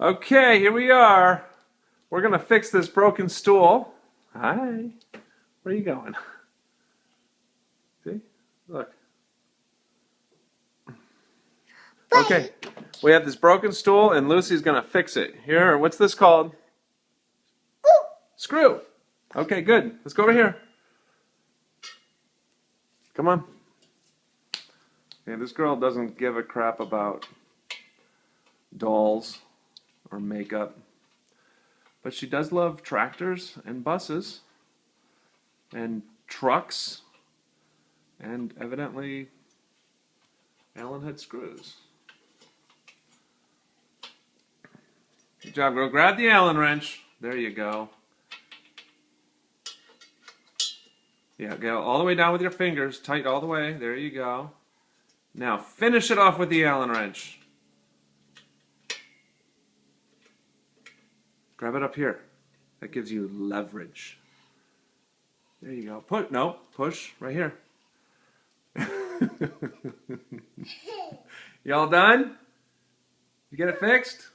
Okay, here we are. We're going to fix this broken stool. Hi. Where are you going? See? Look. Okay, we have this broken stool and Lucy's going to fix it. Here, what's this called? Screw. Okay, good. Let's go over here. Come on. Okay, this girl doesn't give a crap about dolls or makeup. But she does love tractors and buses and trucks, and evidently Allen head screws. Good job, girl. Grab the Allen wrench. There you go. Yeah, go all the way down with your fingers. Tight all the way. There you go. Now finish it off with the Allen wrench. Grab it up here. That gives you leverage. There you go. Push right here. You all done? You get it fixed?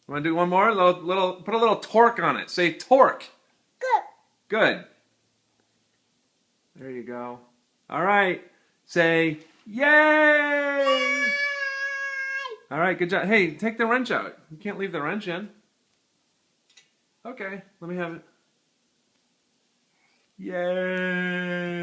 Want to do one more? Put a little torque on it. Say torque. Good. Good. There you go. All right. Say yay! Yay! All right, good job. Hey, take the wrench out. You can't leave the wrench in. Okay, let me have it. Yay!